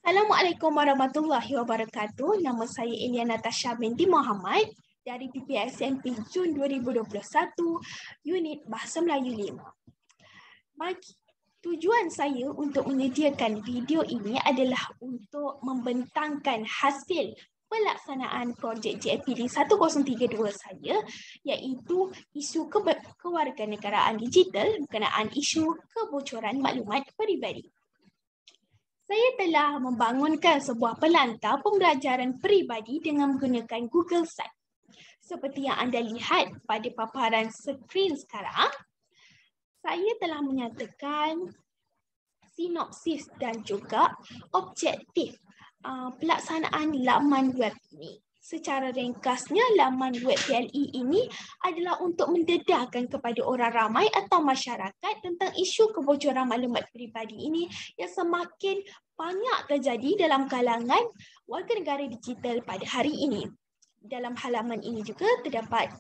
Assalamualaikum warahmatullahi wabarakatuh. Nama saya Elia Natasha binti Muhammad dari PPSMP Jun 2021, Unit Bahasa Melayu 5. Tujuan saya untuk menyediakan video ini adalah untuk membentangkan hasil pelaksanaan projek JAPD 1032 saya, iaitu isu kewarganegaraan digital berkenaan isu kebocoran maklumat peribadi. Saya telah membangunkan sebuah pelantar pembelajaran peribadi dengan menggunakan Google Site. Seperti yang anda lihat pada paparan skrin sekarang, saya telah menyatakan sinopsis dan juga objektif pelaksanaan laman web ini. Secara ringkasnya, laman web PLE ini adalah untuk mendedahkan kepada orang ramai atau masyarakat tentang isu kebocoran maklumat peribadi ini yang semakin banyak terjadi dalam kalangan warga negara digital pada hari ini. Dalam halaman ini juga terdapat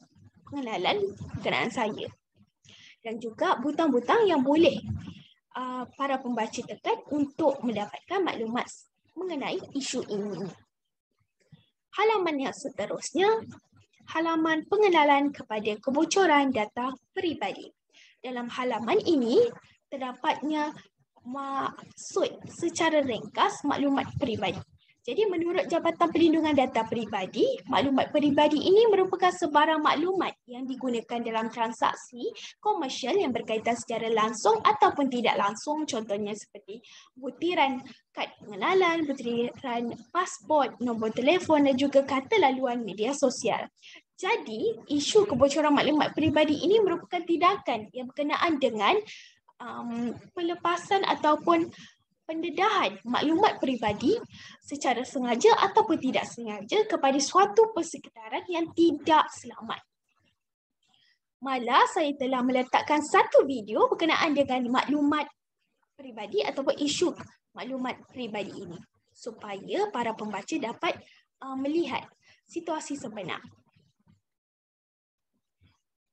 pengenalan berkenaan saya dan juga butang-butang yang boleh para pembaca tekan untuk mendapatkan maklumat mengenai isu ini. Halaman yang seterusnya, halaman pengenalan kepada kebocoran data peribadi. Dalam halaman ini, terdapatnya maksud secara ringkas maklumat peribadi. Jadi menurut Jabatan Perlindungan Data Peribadi, maklumat peribadi ini merupakan sebarang maklumat yang digunakan dalam transaksi komersial yang berkaitan secara langsung ataupun tidak langsung, contohnya seperti butiran kad pengenalan, butiran pasport, nombor telefon dan juga kata laluan media sosial. Jadi, isu kebocoran maklumat peribadi ini merupakan tindakan yang berkenaan dengan pelepasan ataupun pendedahan maklumat peribadi secara sengaja ataupun tidak sengaja kepada suatu persekitaran yang tidak selamat. Malah saya telah meletakkan satu video berkenaan dengan maklumat peribadi ataupun isu maklumat peribadi ini supaya para pembaca dapat melihat situasi sebenar.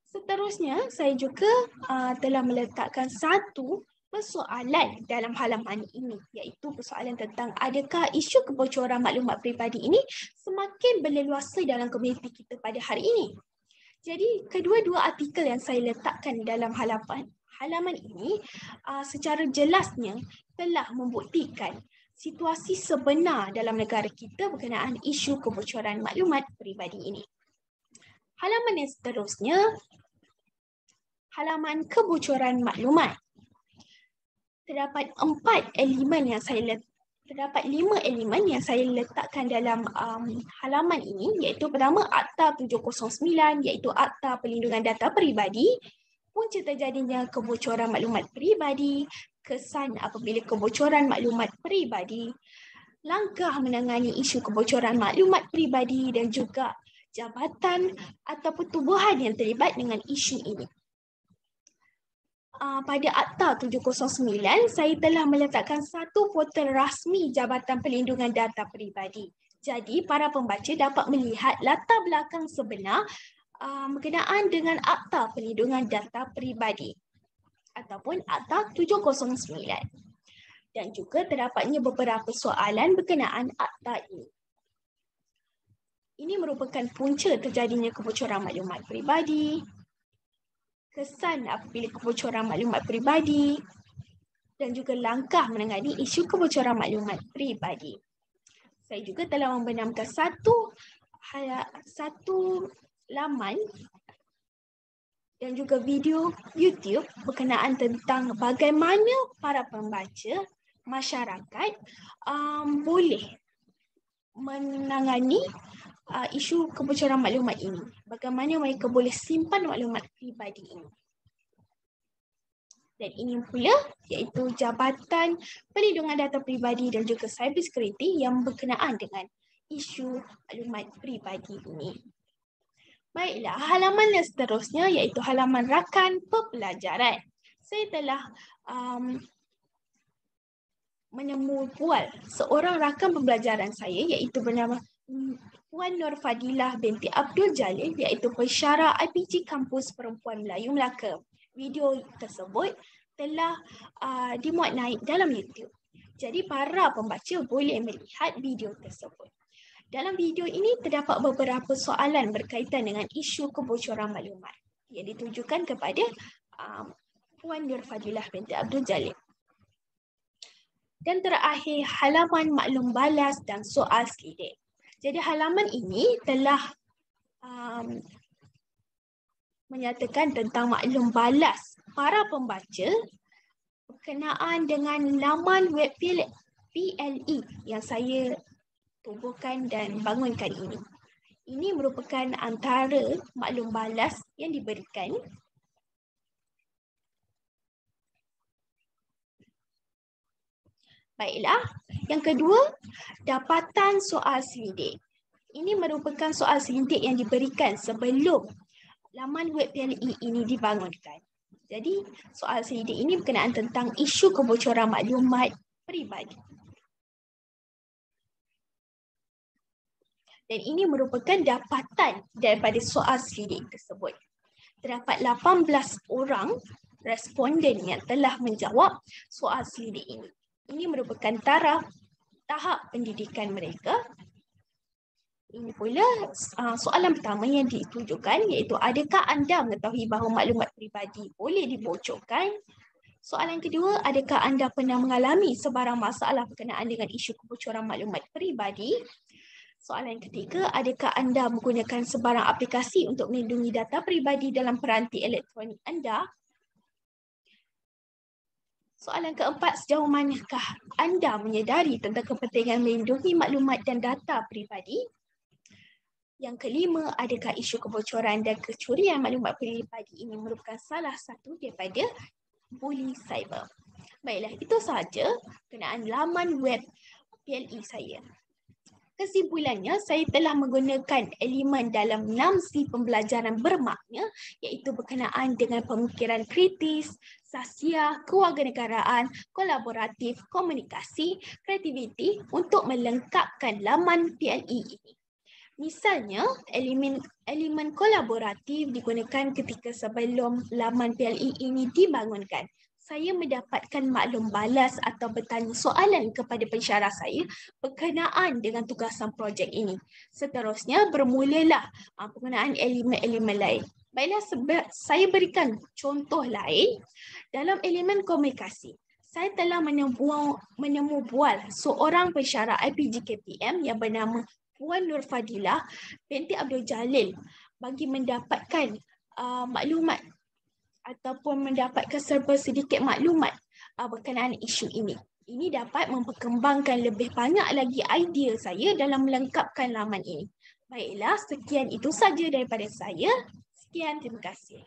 Seterusnya, saya juga telah meletakkan satu persoalan dalam halaman ini, iaitu persoalan tentang adakah isu kebocoran maklumat peribadi ini semakin berleluasa dalam komuniti kita pada hari ini. Jadi, kedua-dua artikel yang saya letakkan dalam halaman ini secara jelasnya telah membuktikan situasi sebenar dalam negara kita berkenaan isu kebocoran maklumat peribadi ini. Halaman yang seterusnya, halaman kebocoran maklumat. Terdapat 5 elemen yang saya letakkan dalam halaman ini, iaitu pertama Akta 709, iaitu Akta Perlindungan Data Peribadi, punca terjadinya kebocoran maklumat peribadi, kesan apabila kebocoran maklumat peribadi, langkah menangani isu kebocoran maklumat peribadi dan juga jabatan atau pertubuhan yang terlibat dengan isu ini. Pada Akta 709, saya telah meletakkan satu portal rasmi Jabatan Perlindungan Data Peribadi. Jadi, para pembaca dapat melihat latar belakang sebenar berkenaan dengan Akta Perlindungan Data Peribadi ataupun Akta 709. Dan juga terdapatnya beberapa soalan berkenaan akta ini. Ini merupakan punca terjadinya kebocoran maklumat peribadi, kesan apabila kebocoran maklumat peribadi dan juga langkah menangani isu kebocoran maklumat peribadi. Saya juga telah membenamkan satu laman dan juga video YouTube berkenaan tentang bagaimana para pembaca masyarakat boleh menangani isu kebocoran maklumat ini. Bagaimana mereka boleh simpan maklumat peribadi ini. Dan ini pula iaitu Jabatan Perlindungan Data Peribadi dan juga Cyber Security yang berkenaan dengan isu maklumat peribadi ini. Baiklah, halaman yang seterusnya iaitu halaman rakan pembelajaran. Saya telah menemubual seorang rakan pembelajaran saya iaitu bernama Puan Nur Fadilah binti Abdul Jalil, iaitu pensyarah IPG Kampus Perempuan Melayu Melaka. Video tersebut telah dimuat naik dalam YouTube. Jadi para pembaca boleh melihat video tersebut. Dalam video ini terdapat beberapa soalan berkaitan dengan isu kebocoran maklumat yang ditujukan kepada Puan Nur Fadilah binti Abdul Jalil. Dan terakhir, halaman maklum balas dan soal selidik. Jadi halaman ini telah menyatakan tentang maklum balas para pembaca berkenaan dengan laman web PLE yang saya tubuhkan dan bangunkan ini. Ini merupakan antara maklum balas yang diberikan. Baiklah, yang kedua, dapatan soal selidik. Ini merupakan soal selidik yang diberikan sebelum laman web PLE ini dibangunkan. Jadi, soal selidik ini berkenaan tentang isu kebocoran maklumat peribadi. Dan ini merupakan dapatan daripada soal selidik tersebut. Terdapat 18 orang responden yang telah menjawab soal selidik ini. Ini merupakan tahap pendidikan mereka. Ini pula soalan pertama yang ditujukan iaitu adakah anda mengetahui bahawa maklumat peribadi boleh dibocorkan? Soalan kedua, adakah anda pernah mengalami sebarang masalah berkenaan dengan isu kebocoran maklumat peribadi? Soalan ketiga, adakah anda menggunakan sebarang aplikasi untuk melindungi data peribadi dalam peranti elektronik anda? Soalan keempat, sejauh manakah anda menyedari tentang kepentingan melindungi maklumat dan data peribadi? Yang kelima, adakah isu kebocoran dan kecurian maklumat peribadi ini merupakan salah satu daripada buli cyber? Baiklah, itu sahaja berkenaan laman web PLE saya. Kesimpulannya, saya telah menggunakan elemen dalam 6C pembelajaran bermakna iaitu berkenaan dengan pemikiran kritis, sasiah, kewarganegaraan, kolaboratif, komunikasi, kreativiti untuk melengkapkan laman PLE ini. Misalnya, elemen kolaboratif digunakan ketika sebelum laman PLE ini dibangunkan. Saya mendapatkan maklum balas atau bertanya soalan kepada pensyarah saya berkenaan dengan tugasan projek ini. Seterusnya, bermulalah penggunaan elemen-elemen lain. Baiklah, saya berikan contoh lain dalam elemen komunikasi. Saya telah menemu bual seorang pensyarah IPG-KPM yang bernama Puan Nur Fadilah binti Abdul Jalil bagi mendapatkan maklumat ataupun mendapatkan serba sedikit maklumat berkenaan isu ini. Ini dapat memperkembangkan lebih banyak lagi idea saya dalam melengkapkan laman ini. Baiklah, sekian itu saja daripada saya. Sekian, terima kasih.